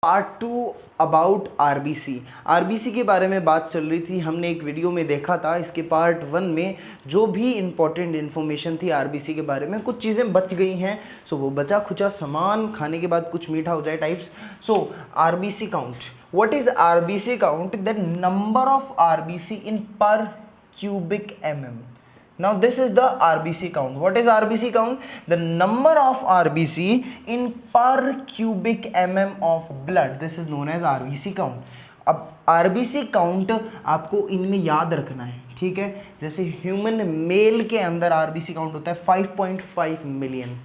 Part 2 about RBC. RBC के बारे में बात चल रही थी, हमने एक वीडियो में देखा था। इसके पार्ट 1 में जो भी इंपॉर्टेंट इन्फॉर्मेशन थी आरबीसी के बारे में, कुछ चीज़ें बच गई हैं। सो वो बचा खुचा सामान खाने के बाद कुछ मीठा हो जाए types. So RBC count, what is RBC count? The number of RBC in per cubic mm. Now this is the RBC count. What is RBC count? The number of RBC in per cubic mm of blood. This is known as RBC count. अब RBC count आपको इनमें याद रखना है, ठीक है। जैसे human male के अंदर RBC काउंट होता है 5.5 million,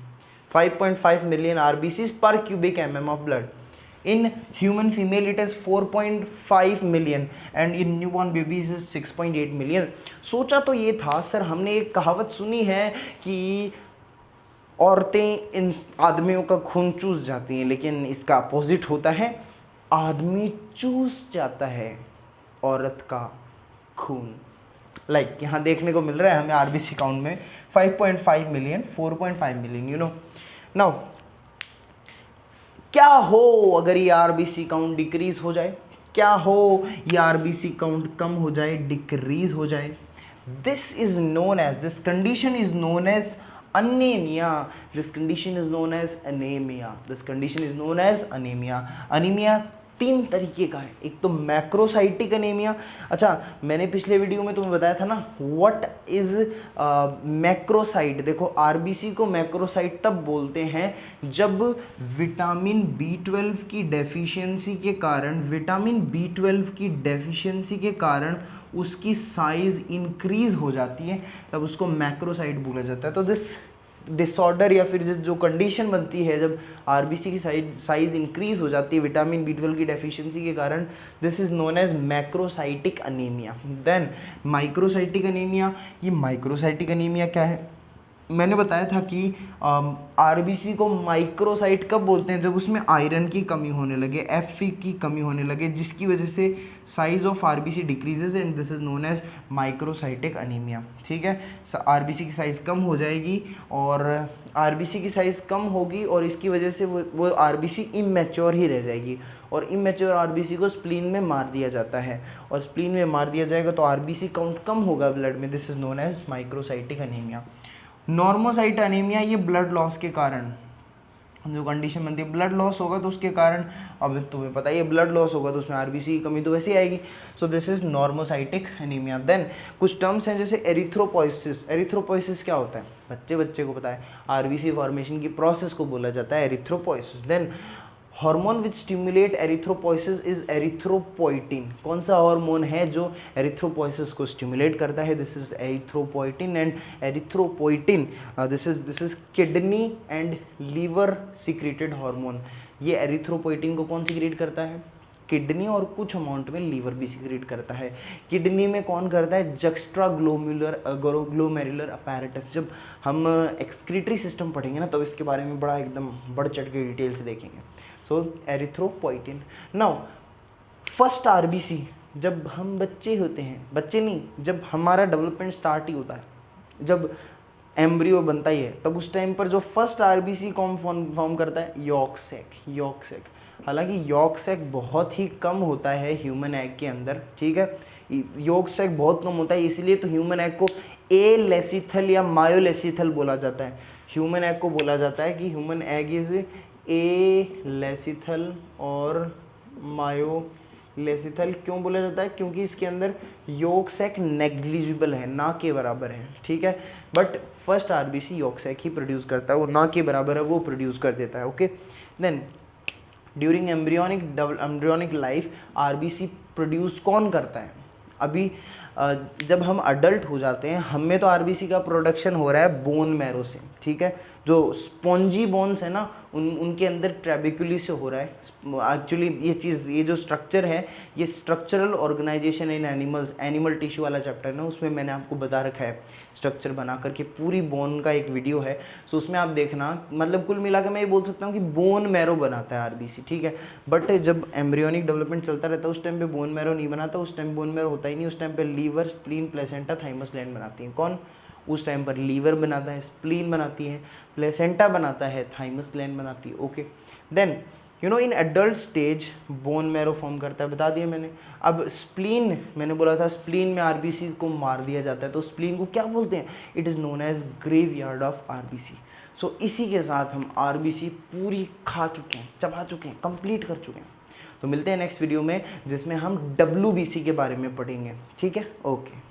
5.5 million RBCs per cubic mm of blood. In human female it is 4.5 million and in newborn babies is 6.8 million. सोचा तो ये था सर, हमने एक कहावत सुनी है कि औरतें इन आदमियों का खून चूस जाती हैं, लेकिन इसका अपोजिट होता है, आदमी चूस जाता है औरत का खून। लाइक यहाँ देखने को मिल रहा है हमें आरबीसी काउंट में 5.5 million, 4.5 million, you know. Now क्या हो अगर ये आरबीसी काउंट डिक्रीज हो जाए? क्या हो ये आरबीसी काउंट कम हो जाए, डिक्रीज हो जाए? This is known as, this condition is known as anaemia. This condition is known as anaemia. This condition is known as anaemia. Anaemia 3 तरीके का है। एक तो मैक्रोसाइटिक अनीमिया। अच्छा, मैंने पिछले वीडियो में तुम्हें बताया था ना व्हाट इज मैक्रोसाइट। देखो आरबीसी को मैक्रोसाइट तब बोलते हैं जब विटामिन B12 की डेफिशिएंसी के कारण, विटामिन B12 की डेफिशिएंसी के कारण उसकी साइज इंक्रीज हो जाती है, तब उसको मैक्रोसाइट बोला जाता है। तो दिस डिसऑर्डर या फिर जो कंडीशन बनती है जब आरबीसी की साइज इंक्रीज हो जाती है विटामिन B12 की डेफिशिएंसी के कारण, this is known as macrocytic anaemia. Then microcytic anaemia. ये माइक्रोसाइटिक अनीमिया क्या है? मैंने बताया था कि आरबीसी को माइक्रोसाइट कब बोलते हैं? जब उसमें आयरन की कमी होने लगे, Fe की कमी होने लगे, जिसकी वजह से size of RBC decreases and this is known as microcytic anaemia, ठीक है। आरबीसी की साइज़ कम हो जाएगी और आरबीसी की साइज़ कम होगी और इसकी वजह से वो आरबीसी इमेच्योर ही रह जाएगी और इमेच्योर आरबीसी को स्प्लीन में मार दिया जाता है और स्प्लीन में मार दिया जाएगा तो आरबीसी काउंट कम होगा ब्लड में। This is known as microcytic anaemia. Normocyte anaemia, ये ब्लड लॉस के कारण जो कंडीशन बनती है, ब्लड लॉस होगा तो उसके कारण, अब तुम्हें पता है ब्लड लॉस होगा तो उसमें आरबीसी की कमी तो वैसे ही आएगी। So this is normocytic anaemia. Then कुछ टर्म्स हैं जैसे एरिथ्रोपोइसिस। एरिथ्रोपोइसिस क्या होता है? बच्चे को पता है, आरबीसी फॉर्मेशन की प्रोसेस को बोला जाता है erythropoiesis. Then hormone which stimulate erythropoiesis is erythropoietin. कौन सा हार्मोन है जो एरिथ्रोपोइसिस को स्टिमुलेट करता है? This is erythropoietin and erythropoietin this is kidney and liver secreted hormone. ये एरिथ्रोपोइटिन को कौन सिक्रेट करता है? किडनी और कुछ अमाउंट में लीवर भी सिक्रेट करता है। किडनी में कौन करता है? Juxta glomerular apparatus. जब हम एक्सक्रीटरी सिस्टम पढ़ेंगे ना तो इसके बारे में बड़ा एकदम बढ़ चढ़ के डिटेल से देखेंगे। सो एरिथ्रोपोइटिन। नाउ फर्स्ट आरबीसी, जब हम बच्चे होते हैं, बच्चे नहीं, जब हमारा डेवलपमेंट स्टार्ट ही होता है, जब एम्ब्रियो बनता ही है, तब उस टाइम पर जो फर्स्ट आरबीसी कौन फॉर्म करता है? Yolk sac. हालांकि यॉर्क सैक बहुत ही कम होता है ह्यूमन एग के अंदर, ठीक है। यॉर्क सैक बहुत कम होता है, इसलिए तो ह्यूमन एग को एलेसिथल या मायोलेसिथल बोला जाता है। ह्यूमन एग को बोला जाता है कि ह्यूमन एग इज एलेसिथल और मायोलेसिथल। क्यों बोला जाता है? क्योंकि इसके अंदर यॉर्क सैक नेग्लिजिबल है, ना के बराबर है, ठीक है। But first RBC yolk sac ही प्रोड्यूस करता है, वो ना के बराबर है, वो प्रोड्यूस कर देता है, okay. Then during embryonic life RBC produce कौन करता है? अभी जब हम अडल्ट हो जाते हैं, हम में तो आरबीसी का प्रोडक्शन हो रहा है बोन मैरो से, ठीक है। जो स्पॉन्जी बोन्स है ना, उनके अंदर ट्रेबिकुली से हो रहा है। एक्चुअली ये जो स्ट्रक्चर है, ये स्ट्रक्चरल ऑर्गेनाइजेशन इन एनिमल्स, एनिमल टिश्यू वाला चैप्टर है, उसमें मैंने आपको बता रखा है स्ट्रक्चर बना करके, पूरी बोन का एक वीडियो है। सो उसमें आप देखना, मतलब कुल मिला के मैं ये बोल सकता हूँ कि बोन मैरो बनाता है आरबीसी, ठीक है। बट जब एम्ब्रियोनिक डेवलपमेंट चलता रहता है उस टाइम पे बोन मैरो नहीं बनाता, उस टाइम बोन मैरो होता ही नहीं, उस टाइम पे liver, spleen, placenta, thymus gland बनाती हैं। कौन? उस टाइम पर लीवर बनाता है, स्प्लीन बनाती है, प्लेसेंटा बनाता है, थाइमस ग्लैंड बनाती है, okay. Then in adult stage bone marrow form करता है, बता दिया मैंने। अब स्प्लीन, मैंने बोला था स्प्लीन में आरबीसी को मार दिया जाता है, तो स्प्लीन को क्या बोलते हैं? It is known as graveyard of RBC. So इसी के साथ हम आरबीसी पूरी खा चुके हैं, चबा चुके हैं, कंप्लीट कर चुके हैं। तो मिलते हैं नेक्स्ट वीडियो में जिसमें हम डब्ल्यूबीसी के बारे में पढ़ेंगे। ठीक है, ओके।